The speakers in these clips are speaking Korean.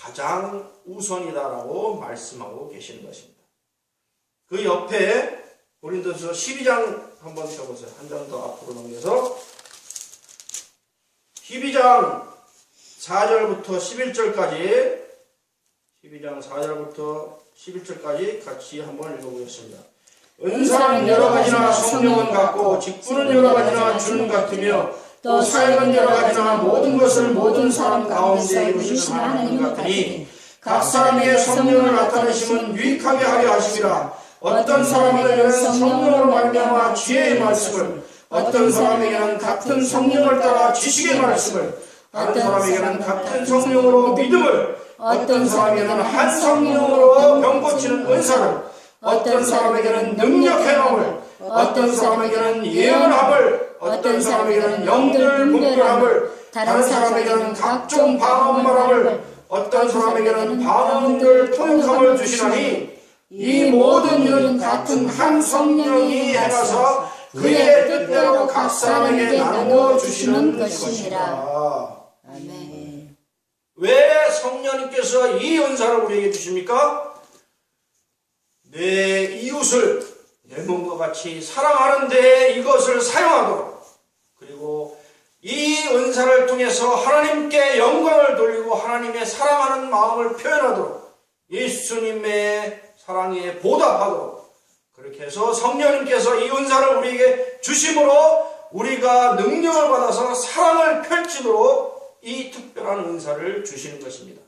가장 우선이다라고 말씀하고 계시는 것입니다. 그 옆에 고린도서 12장 한번 펴보세요. 한 장 더 앞으로 넘겨서 12장 4절부터 11절까지 12장 4절부터 11절까지 같이 한번 읽어보겠습니다. 은사는 여러 가지나 성령은 같고 직분은 여러 가지나 주는 같으며 또 사역은 여러 가지나 모든 것을 모든 사람 가운데 이루시는 하나님 같으니 각 사람에게 성령을 나타내심은 유익하게 하려 하심이라. 어떤 사람에게는 성령으로 말미암아 지혜의 말씀을, 어떤 사람에게는 같은 성령을 따라 지식의 말씀을, 다른 사람에게는 같은 성령으로 믿음을, 어떤 사람에게는 한 성령으로 병 고치는 은사를, 어떤 사람에게는 능력 행함을, 어떤 사람에게는 예언함을, 어떤 사람에게는 영들 분별함을, 다른 사람에게는 각종 방언 말함을, 어떤 사람에게는 방언들 통역함을 주시나니 이 모든 일은 같은 한 성령이 행하사 그의 뜻대로 각 사람에게 나누어 주시는 것이니라. 아멘. 왜 성령님께서 이 은사를 우리에게 주십니까? 내 이웃을 내 몸과 같이 사랑하는데 이것을 사용하도록, 그리고 이 은사를 통해서 하나님께 영광을 돌리고 하나님의 사랑하는 마음을 표현하도록, 예수님의 사랑에 보답하도록, 그렇게 해서 성령님께서 이 은사를 우리에게 주심으로 우리가 능력을 받아서 사랑을 펼치도록 이 특별한 은사를 주시는 것입니다.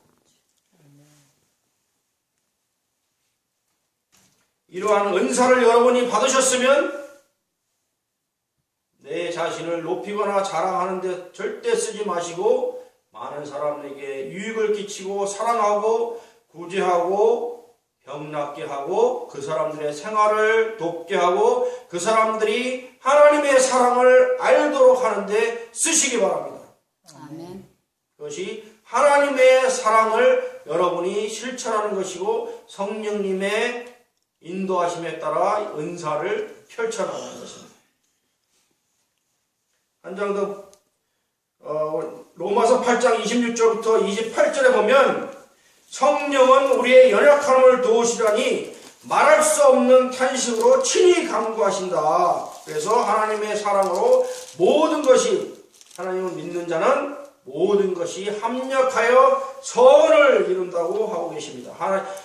이러한 은사를 여러분이 받으셨으면 내 자신을 높이거나 자랑하는 데 절대 쓰지 마시고 많은 사람에게 유익을 끼치고 사랑하고 구제하고 병 낫게 하고 그 사람들의 생활을 돕게 하고 그 사람들이 하나님의 사랑을 알도록 하는데 쓰시기 바랍니다. 아멘. 그것이 하나님의 사랑을 여러분이 실천하는 것이고 성령님의 인도하심에 따라 은사를 펼쳐나가는 것입니다. 한 장 더 로마서 8장 26절부터 28절에 보면 성령은 우리의 연약함을 도우시려니 말할 수 없는 탄식으로 친히 간구하신다. 그래서 하나님의 사랑으로 모든 것이, 하나님을 믿는 자는 모든 것이 합력하여 선을 이룬다고 하고 계십니다.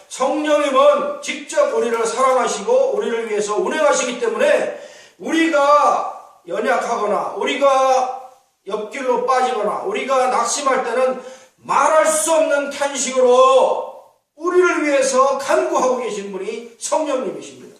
성령님은 직접 우리를 사랑하시고 우리를 위해서 운행하시기 때문에 우리가 연약하거나 우리가 옆길로 빠지거나 우리가 낙심할 때는 말할 수 없는 탄식으로 우리를 위해서 간구하고 계신 분이 성령님이십니다.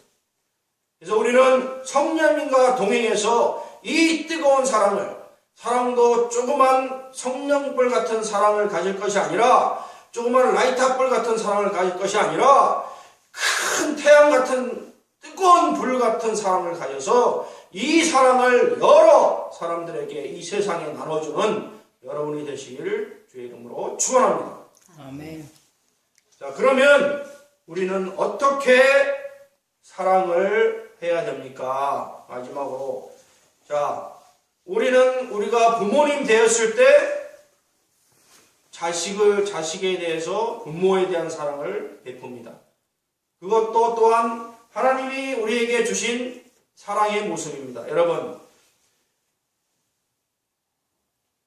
그래서 우리는 성령님과 동행해서 이 뜨거운 사랑도 조그만 성령불 같은 사랑을 가질 것이 아니라, 조그만 라이터불 같은 사랑을 가질 것이 아니라 큰 태양 같은 뜨거운 불 같은 사랑을 가져서 이 사랑을 여러 사람들에게 이 세상에 나눠주는 여러분이 되시기를 주의 이름으로 축원합니다. 아멘. 자, 그러면 우리는 어떻게 사랑을 해야 됩니까? 마지막으로, 자, 우리가 부모님 되었을 때 자식에 대해서 부모에 대한 사랑을 베풉니다. 그것도 또한 하나님이 우리에게 주신 사랑의 모습입니다. 여러분,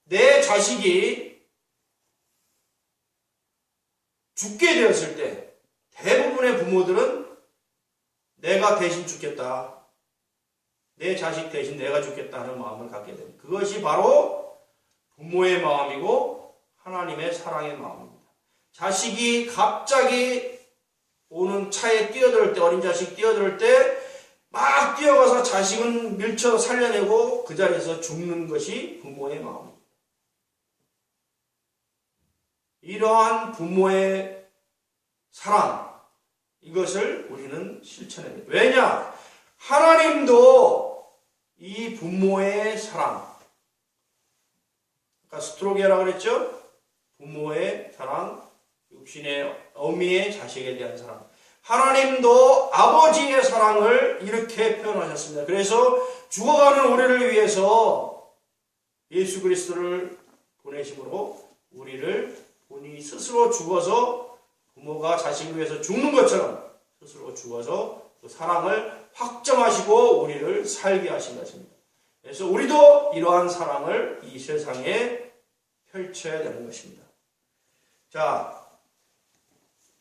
내 자식이 죽게 되었을 때 대부분의 부모들은 내가 대신 죽겠다, 내 자식 대신 내가 죽겠다 하는 마음을 갖게 됩니다. 그것이 바로 부모의 마음이고 하나님의 사랑의 마음입니다. 자식이 갑자기 오는 차에 뛰어들 때, 어린 자식 뛰어들 때 막 뛰어가서 자식은 밀쳐 살려내고 그 자리에서 죽는 것이 부모의 마음입니다. 이러한 부모의 사랑, 이것을 우리는 실천해야 됩니다. 왜냐? 하나님도 이 부모의 사랑, 아까 스트로게라고 그랬죠? 부모의 사랑, 육신의 어미의 자식에 대한 사랑. 하나님도 아버지의 사랑을 이렇게 표현하셨습니다. 그래서 죽어가는 우리를 위해서 예수 그리스도를 보내심으로 우리를 본인이 스스로 죽어서 부모가 자식을 위해서 죽는 것처럼 스스로 죽어서 그 사랑을 확정하시고 우리를 살게 하신 것입니다. 그래서 우리도 이러한 사랑을 이 세상에 펼쳐야 되는 것입니다. 자,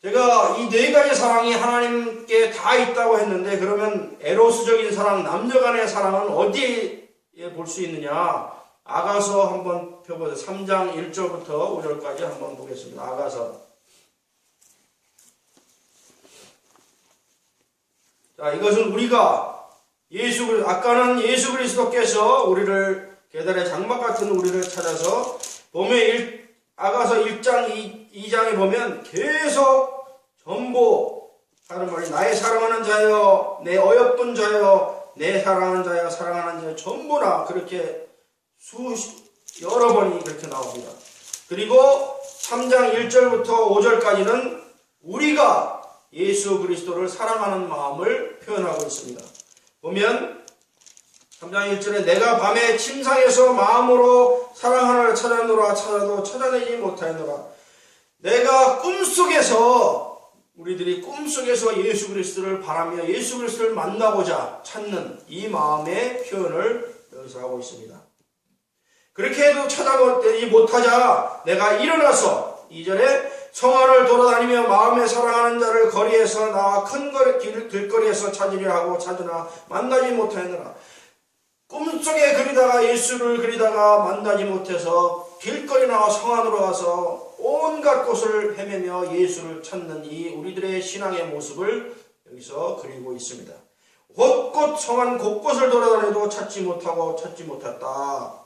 제가 이 네 가지 사랑이 하나님께 다 있다고 했는데, 그러면 에로스적인 사랑, 남녀 간의 사랑은 어디에 볼 수 있느냐? 아가서 한번 펴보세요. 3장 1절부터 5절까지 한번 보겠습니다. 아가서. 자, 이것은 우리가 아까는 예수 그리스도께서 우리를 계달의 장막 같은 우리를 찾아서 보면 아가서 1장 2장에 보면 계속 전부 다른 말이 나의 사랑하는 자여, 내 어여쁜 자여, 내 사랑하는 자여, 사랑하는 자여, 전부나 그렇게 여러 번이 그렇게 나옵니다. 그리고 3장 1절부터 5절까지는 우리가 예수 그리스도를 사랑하는 마음을 표현하고 있습니다. 보면 3장 1절에 내가 밤에 침상에서 마음으로 사랑하나를 찾아노라 찾아도 찾아내지 못하였노라. 내가 꿈속에서 우리들이 꿈속에서 예수 그리스도를 바라며 예수 그리스도를 만나고자 찾는 이 마음의 표현을 여기서 하고 있습니다. 그렇게 해도 찾아내지 못하자 내가 일어나서 2절에 성안을 돌아다니며 마음에 사랑하는 자를 거리에서 나와 큰 길거리에서 찾으려 하고 찾으나 만나지 못하였느라. 꿈속에 그리다가 예수를 그리다가 만나지 못해서 길거리 나와 성안으로 가서 온갖 곳을 헤매며 예수를 찾는 이 우리들의 신앙의 모습을 여기서 그리고 있습니다. 곳곳 성안 곳곳을 돌아다녀도 찾지 못했다.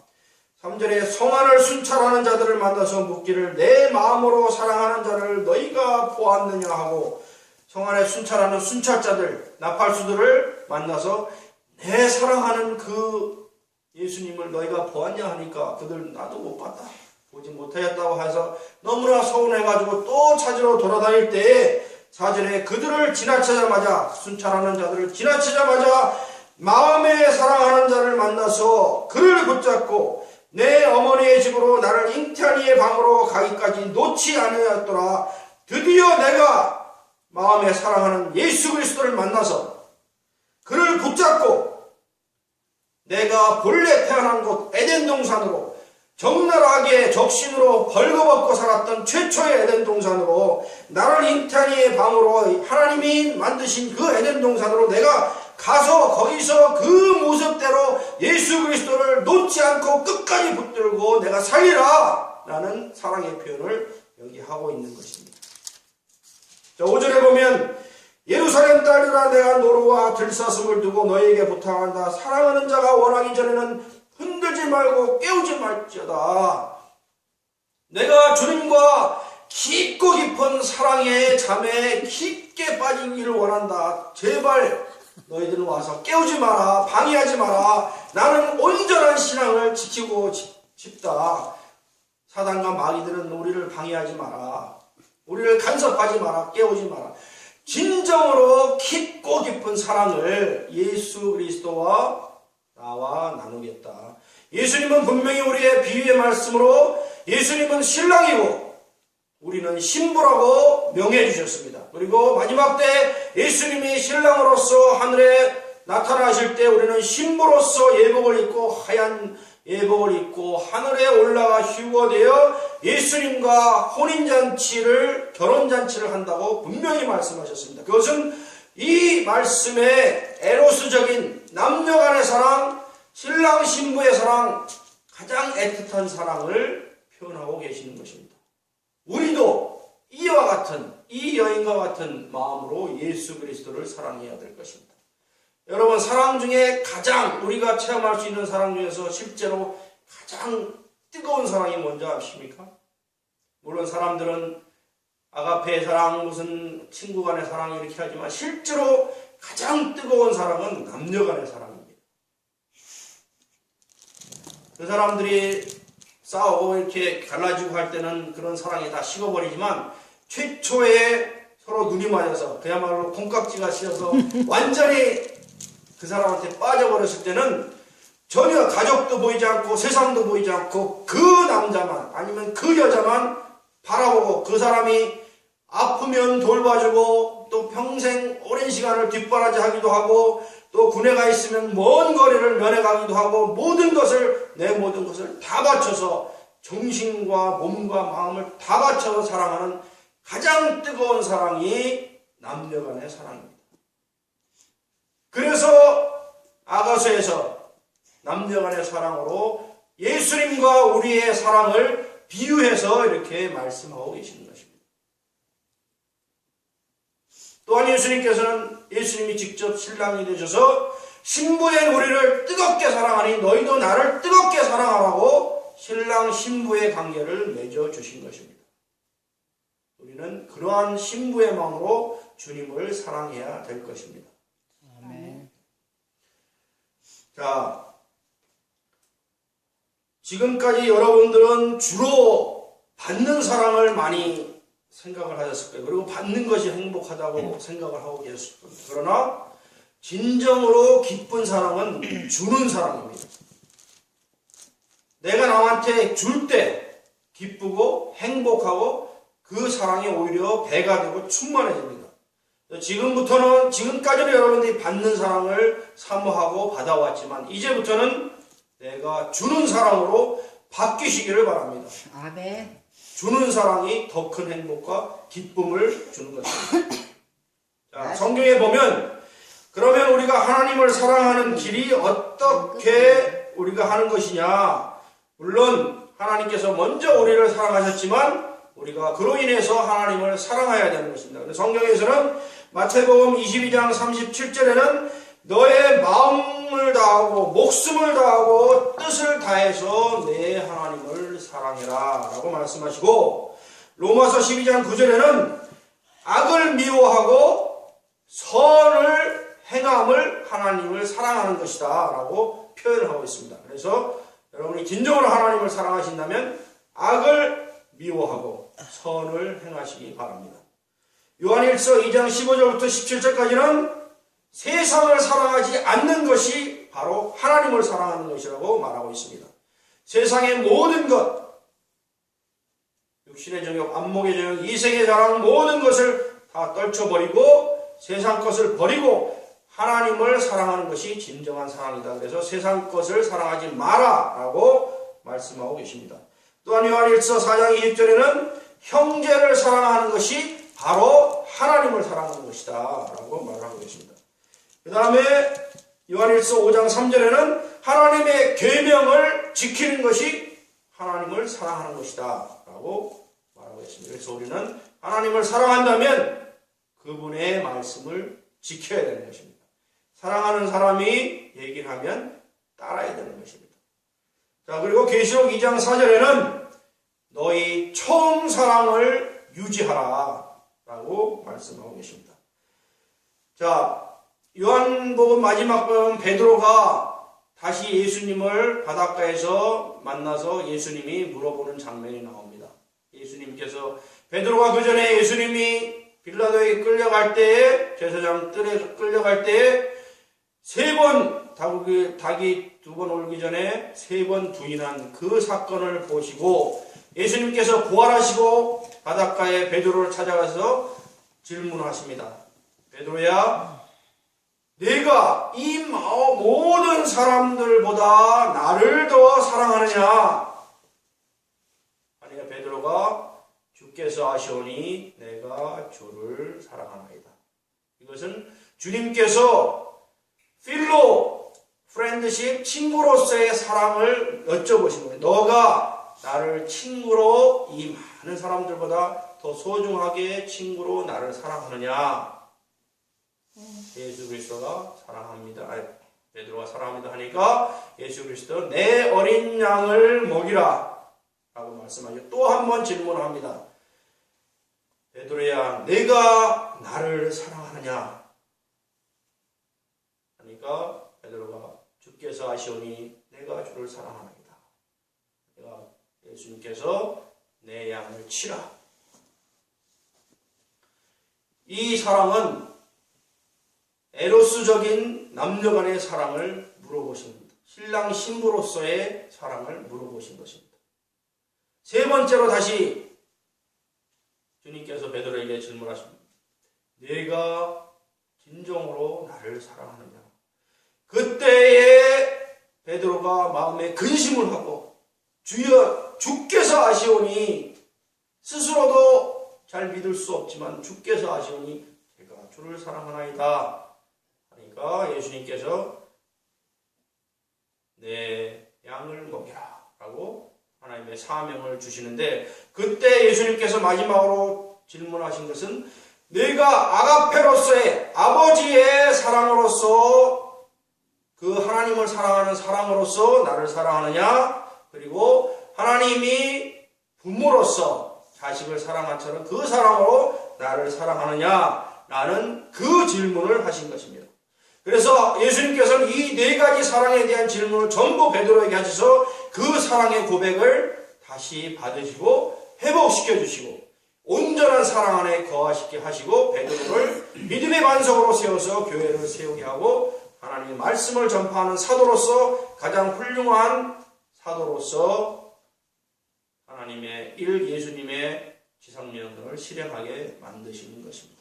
3절에 성안을 순찰하는 자들을 만나서 묻기를 내 마음으로 사랑하는 자를 너희가 보았느냐 하고, 성안에 순찰하는 순찰자들, 나팔수들을 만나서 내 사랑하는 그 예수님을 너희가 보았냐 하니까 그들 나도 못 봤다, 보지 못하였다고 해서 너무나 서운해가지고 또 찾으러 돌아다닐 때에 4절에 그들을 지나치자마자, 순찰하는 자들을 지나치자마자 마음에 사랑하는 자를 만나서 그를 붙잡고 내 어머니의 집으로 나를 잉태한 이의 방으로 가기까지 놓지 아니하였더라. 드디어 내가 마음에 사랑하는 예수 그리스도를 만나서 그를 붙잡고 내가 본래 태어난 곳 에덴 동산으로 적나라하게 적신으로 벌거벗고 살았던 최초의 에덴 동산으로, 나를 잉태한 이의 방으로 하나님이 만드신 그 에덴 동산으로 내가 가서 거기서 그 모습대로 예수 그리스도를 놓지 않고 끝까지 붙들고 내가 살리라 라는 사랑의 표현을 여기 하고 있는 것입니다. 자, 5절에 보면 예루살렘 딸들아 내가 노루와 들사슴을 두고 너희에게 부탁한다. 사랑하는 자가 원하기 전에는 흔들지 말고 깨우지 말지어다. 내가 주님과 깊고 깊은 사랑의 잠에 깊게 빠지기를 원한다. 제발 너희들은 와서 깨우지 마라, 방해하지 마라. 나는 온전한 신앙을 지키고 싶다. 사단과 마귀들은 우리를 방해하지 마라, 우리를 간섭하지 마라, 깨우지 마라. 진정으로 깊고 깊은 사랑을 예수 그리스도와 나와 나누겠다. 예수님은 분명히 우리의 비유의 말씀으로 예수님은 신랑이고 우리는 신부라고 명해 주셨습니다. 그리고 마지막 때 예수님이 신랑으로서 하늘에 나타나실 때 우리는 신부로서 예복을 입고 하얀 예복을 입고 하늘에 올라가 휴거되어 예수님과 혼인잔치를, 결혼잔치를 한다고 분명히 말씀하셨습니다. 그것은 이 말씀의 에로스적인 남녀간의 사랑, 신랑 신부의 사랑, 가장 애틋한 사랑을 표현하고 계시는 것입니다. 우리도 이와 같은, 이 여인과 같은 마음으로 예수 그리스도를 사랑해야 될 것입니다. 여러분, 사랑 중에 가장 우리가 체험할 수 있는 사랑 중에서 실제로 가장 뜨거운 사랑이 뭔지 아십니까? 물론 사람들은 아가페의 사랑, 무슨 친구 간의 사랑 이렇게 하지만 실제로 가장 뜨거운 사랑은 남녀 간의 사랑입니다. 그 사람들이 싸우고 이렇게 갈라지고 할 때는 그런 사랑이 다 식어버리지만 최초에 서로 눈이 맞아서 그야말로 콩깍지가 씌어서 완전히 그 사람한테 빠져버렸을 때는 전혀 가족도 보이지 않고 세상도 보이지 않고 그 남자만 아니면 그 여자만 바라보고 그 사람이 아프면 돌봐주고 또 평생 오랜 시간을 뒷바라지 하기도 하고 또 군에 가 있으면 먼 거리를 면회 가기도 하고 모든 것을 내 모든 것을 다 바쳐서 정신과 몸과 마음을 다 바쳐서 사랑하는 가장 뜨거운 사랑이 남녀 간의 사랑입니다. 그래서 아가서에서 남녀 간의 사랑으로 예수님과 우리의 사랑을 비유해서 이렇게 말씀하고 계시는 것입니다. 또한 예수님이 직접 신랑이 되셔서 신부된 우리를 뜨겁게 사랑하니 너희도 나를 뜨겁게 사랑하라고 신랑 신부의 관계를 맺어주신 것입니다. 우리는 그러한 신부의 마음으로 주님을 사랑해야 될 것입니다. 아멘. 자, 지금까지 여러분들은 주로 받는 사랑을 많이 생각을 하셨을 거예요. 그리고 받는 것이 행복하다고 생각을 하고 계셨을 겁니다. 그러나 진정으로 기쁜 사랑은 주는 사랑입니다. 내가 남한테 줄 때 기쁘고 행복하고 그 사랑이 오히려 배가 되고 충만해집니다. 지금까지는 여러분들이 받는 사랑을 사모하고 받아왔지만 이제부터는 내가 주는 사랑으로 바뀌시기를 바랍니다. 아멘. 주는 사랑이 더 큰 행복과 기쁨을 주는 것입니다. 자, 성경에 보면 그러면 우리가 하나님을 사랑하는 길이 어떻게 우리가 하는 것이냐? 물론 하나님께서 먼저 우리를 사랑하셨지만 우리가 그로 인해서 하나님을 사랑해야 되는 것입니다. 성경에서는 마태복음 22장 37절에는 너의 마음을 다하고 목숨을 다하고 뜻을 다해서 내 하나님을 사랑해라 라고 말씀하시고 로마서 12장 9절에는 악을 미워하고 선을 행함을 하나님을 사랑하는 것이다 라고 표현을 하고 있습니다. 그래서 여러분이 진정으로 하나님을 사랑하신다면 악을 미워하고 선을 행하시기 바랍니다. 요한일서 2장 15절부터 17절까지는 세상을 사랑하지 않는 것이 바로 하나님을 사랑하는 것이라고 말하고 있습니다. 세상의 모든 것, 육신의 정욕, 안목의 정욕, 이생의 자랑 모든 것을 다 떨쳐버리고 세상 것을 버리고 하나님을 사랑하는 것이 진정한 사랑이다. 그래서 세상 것을 사랑하지 마라 라고 말씀하고 계십니다. 또한 요한일서 4장 20절에는 형제를 사랑하는 것이 바로 하나님을 사랑하는 것이다 라고 말하고 계십니다. 그 다음에 요한일서 5장 3절에는 하나님의 계명을 지키는 것이 하나님을 사랑하는 것이다 라고 말하고 있습니다. 그래서 우리는 하나님을 사랑한다면 그분의 말씀을 지켜야 되는 것입니다. 사랑하는 사람이 얘기를 하면 따라야 되는 것입니다. 자, 그리고 계시록 2장 4절에는 너희 처음 사랑을 유지하라 라고 말씀하고 계십니다. 자, 요한복음 마지막 번 베드로가 다시 예수님을 바닷가에서 만나서 예수님이 물어보는 장면이 나옵니다. 예수님께서 베드로가 그 전에 예수님이 빌라도에게 끌려갈 때에 제사장 뜰에 끌려갈 때에 3번 닭이 2번 울기 전에 3번 부인한 그 사건을 보시고 예수님께서 부활하시고 바닷가에 베드로를 찾아가서 질문하십니다. 베드로야, 네가 이 모든 사람들보다 나를 더 사랑하느냐? 아니, 베드로가 주께서 아시오니 내가 주를 사랑하나이다. 이것은 주님께서 필로, 프렌드십, 친구로서의 사랑을 여쭤보신 거예요. 너가 나를 친구로 이 많은 사람들보다 더 소중하게 친구로 나를 사랑하느냐? 예수 그리스도가 사랑합니다. 베드로가 사랑합니다 하니까 예수 그리스도 내 어린 양을 먹이라 라고 말씀하죠. 또 한 번 질문합니다. 베드로야, 내가 나를 사랑하느냐? 하니까 베드로가 주께서 아시오니 내가 주를 사랑하나이다. 내가 예수님께서 내 양을 치라. 이 사랑은 에로스적인 남녀간의 사랑을 물어보십니다. 신랑 신부로서의 사랑을 물어보신 것입니다. 세 번째로 다시 주님께서 베드로에게 질문하십니다. 네가 진정으로 나를 사랑하느냐? 그때에 베드로가 마음에 근심을 하고 주여 주께서 아시오니, 스스로도 잘 믿을 수 없지만 주께서 아시오니 제가 주를 사랑하나이다 하니까 예수님께서 내 양을 먹이라 라고 하나님의 사명을 주시는데, 그때 예수님께서 마지막으로 질문하신 것은 내가 아가페로서의 아버지의 사랑으로서, 그 하나님을 사랑하는 사랑으로서 나를 사랑하느냐, 그리고 하나님이 부모로서 자식을 사랑한처럼 그 사랑으로 나를 사랑하느냐 라는 그 질문을 하신 것입니다. 그래서 예수님께서는 이 네 가지 사랑에 대한 질문을 전부 베드로에게 하셔서 그 사랑의 고백을 다시 받으시고 회복시켜 주시고 온전한 사랑 안에 거하시게 하시고 베드로를 믿음의 반석으로 세워서 교회를 세우게 하고 하나님의 말씀을 전파하는 사도로서, 가장 훌륭한 사도로서 하나님의 예수님의 지상명령을 실행하게 만드시는 것입니다.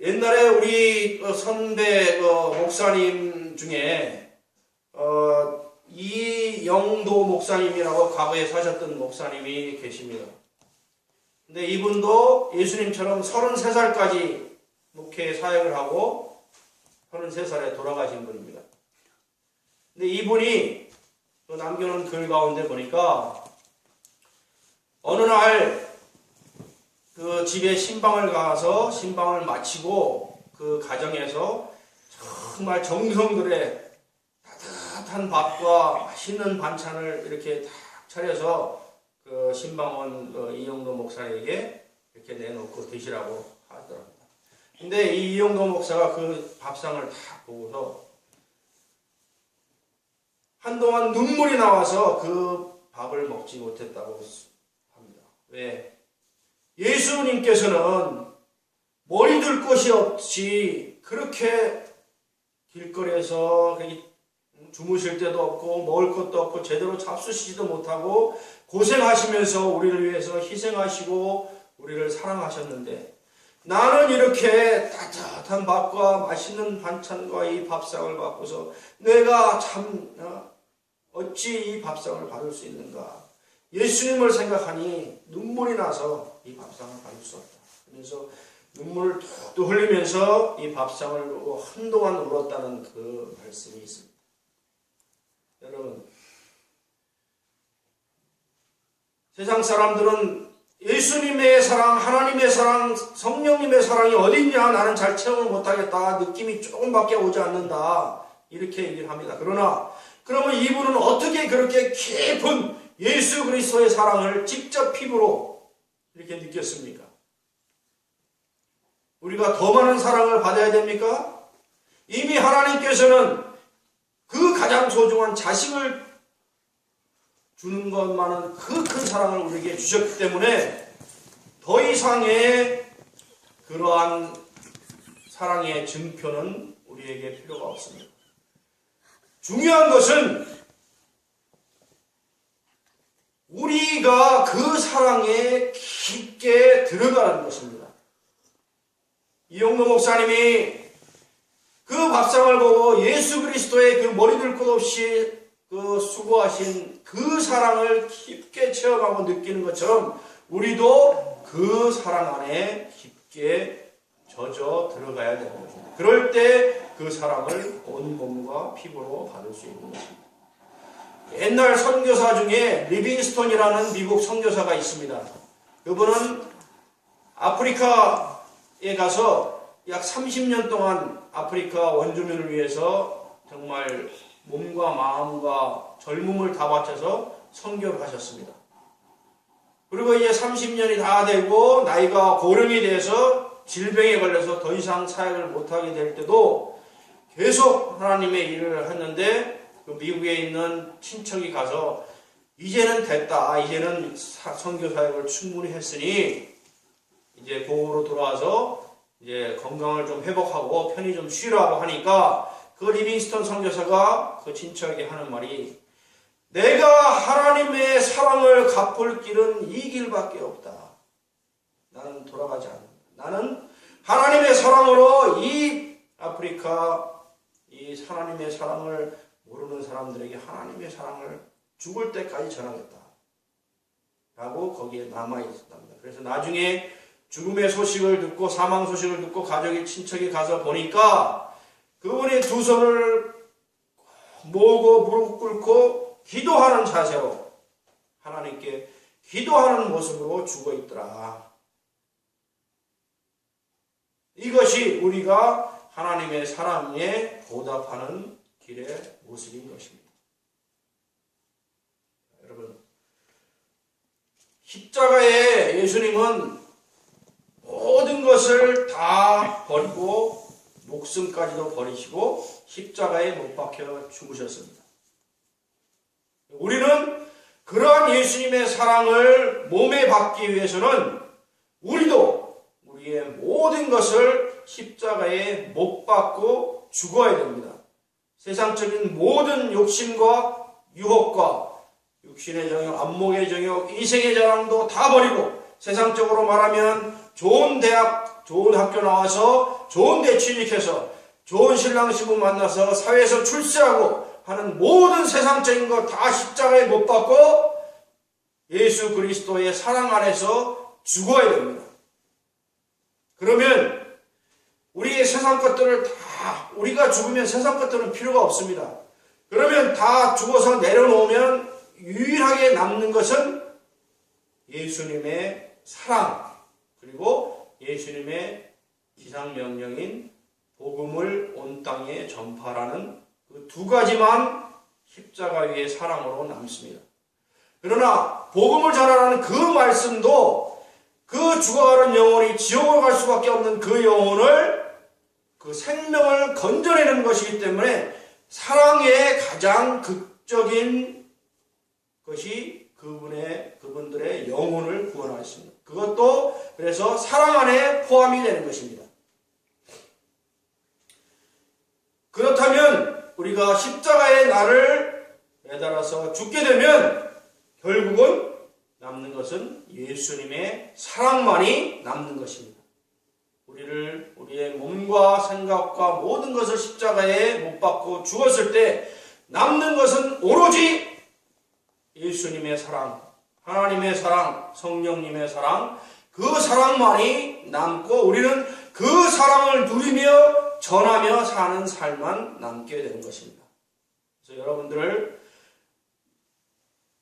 옛날에 우리 선배 목사님 중에 이영도 목사님이라고 과거에 사셨던 목사님이 계십니다. 근데 이분도 예수님처럼 33살까지 목회 사역을 하고 33살에 돌아가신 분입니다. 근데 이분이 남겨놓은 글 가운데 보니까 어느 날 그 집에 신방을 가서 신방을 마치고 그 가정에서 정말 정성들의 따뜻한 밥과 맛있는 반찬을 이렇게 딱 차려서 그 신방원 이영도 목사에게 이렇게 내놓고 드시라고 하더라고요. 근데 이 이영도 목사가 그 밥상을 딱 보고서 한동안 눈물이 나와서 그 밥을 먹지 못했다고 합니다. 왜? 예수님께서는 머리 둘 곳이 없이 그렇게 길거리에서 주무실 때도 없고 먹을 것도 없고 제대로 잡수시지도 못하고 고생하시면서 우리를 위해서 희생하시고 우리를 사랑하셨는데, 나는 이렇게 따뜻한 밥과 맛있는 반찬과 이 밥상을 받고서 내가 참 어찌 이 밥상을 받을 수 있는가, 예수님을 생각하니 눈물이 나서 이 밥상을 받을 수 없다. 그래서 눈물을 뚝뚝 흘리면서 이 밥상을 보고 한동안 울었다는 그 말씀이 있습니다. 여러분, 세상 사람들은 예수님의 사랑, 하나님의 사랑, 성령님의 사랑이 어디 있냐, 나는 잘 체험을 못하겠다, 느낌이 조금밖에 오지 않는다, 이렇게 얘기를 합니다. 그러면 이분은 어떻게 그렇게 깊은 예수 그리스도의 사랑을 직접 피부로 이렇게 느꼈습니까? 우리가 더 많은 사랑을 받아야 됩니까? 이미 하나님께서는 그 가장 소중한 자식을 주는 것만은 그 큰 사랑을 우리에게 주셨기 때문에 더 이상의 그러한 사랑의 증표는 우리에게 필요가 없습니다. 중요한 것은 우리가 그 사랑에 깊게 들어가는 것입니다. 이영도 목사님이 그 밥상을 보고 예수 그리스도의 그 머리둘 것 없이 그 수고하신 그 사랑을 깊게 체험하고 느끼는 것처럼 우리도 그 사랑 안에 깊게 젖어 들어가야 되는 것입니다. 그럴 때 그 사랑을 온 몸과 피부로 받을 수 있는 것입니다. 옛날 선교사 중에 리빙스톤이라는 미국 선교사가 있습니다. 그분은 아프리카에 가서 약 30년 동안 아프리카 원주민을 위해서 정말 몸과 마음과 젊음을 다 바쳐서 선교를 하셨습니다. 그리고 이제 30년이 다 되고 나이가 고령이 돼서 질병에 걸려서 더 이상 사역을 못하게 될 때도 계속 하나님의 일을 했는데, 그 미국에 있는 친척이 가서 이제는 됐다, 이제는 선교 사역을 충분히 했으니 이제 고으로 돌아와서 이제 건강을 좀 회복하고 편히 좀 쉬라고 하니까 그 리빙스턴 선교사가 그 친척에게 하는 말이, 내가 하나님의 사랑을 갚을 길은 이 길밖에 없다. 나는 돌아가지 않는다. 나는 하나님의 사랑으로 이 아프리카, 이 하나님의 사랑을 모르는 사람들에게 하나님의 사랑을 죽을 때까지 전하겠다. 라고 거기에 남아있었답니다. 그래서 나중에 죽음의 소식을 듣고 사망 소식을 듣고 가족이 친척이 가서 보니까 그분이 두 손을 모으고 무릎 꿇고 기도하는 자세로 하나님께 기도하는 모습으로 죽어 있더라. 이것이 우리가 하나님의 사랑에 보답하는 길의 모습인 것입니다. 여러분, 십자가에 예수님은 모든 것을 다 버리고 목숨까지도 버리시고 십자가에 못 박혀 죽으셨습니다. 우리는 그러한 예수님의 사랑을 몸에 받기 위해서는 우리도 우리의 모든 것을 십자가에 못 박고 죽어야 됩니다. 세상적인 모든 욕심과 유혹과 육신의 정욕, 안목의 정욕, 이생의 자랑도 다 버리고 세상적으로 말하면 좋은 대학, 좋은 학교 나와서 좋은 데 취직해서 좋은 신랑 신부 만나서 사회에서 출세하고 하는 모든 세상적인 것 다 십자가에 못 박고 예수 그리스도의 사랑 안에서 죽어야 됩니다. 그러면 우리의 세상 것들을 다 우리가 죽으면 세상 것들은 필요가 없습니다. 그러면 다 죽어서 내려놓으면 유일하게 남는 것은 예수님의 사랑 그리고 예수님의 기상명령인 복음을 온 땅에 전파하라는 그 두 가지만 십자가 위의 사랑으로 남습니다. 그러나 복음을 전하라는 그 말씀도 그 죽어가는 영혼이 지옥을 갈 수밖에 없는 그 영혼을 그 생명을 건져내는 것이기 때문에 사랑의 가장 극적인 것이 그분들의 영혼을 구원하였습니다. 그것도 그래서 사랑 안에 포함이 되는 것입니다. 그렇다면 우리가 십자가에 나를 매달아서 죽게 되면 결국은 남는 것은 예수님의 사랑만이 남는 것입니다. 우리의 몸과 생각과 모든 것을 십자가에 못 박고 죽었을 때 남는 것은 오로지 예수님의 사랑, 하나님의 사랑, 성령님의 사랑, 그 사랑만이 남고 우리는 그 사랑을 누리며 전하며 사는 삶만 남게 되는 것입니다. 그래서 여러분들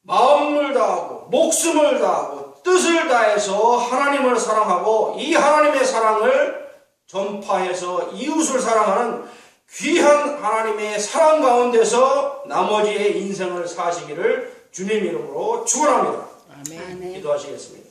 마음을 다하고 목숨을 다하고 뜻을 다해서 하나님을 사랑하고 이 하나님의 사랑을 전파해서 이웃을 사랑하는 귀한 하나님의 사랑 가운데서 나머지의 인생을 사시기를 주님 이름으로 축원합니다. 아멘. 기도하시겠습니다.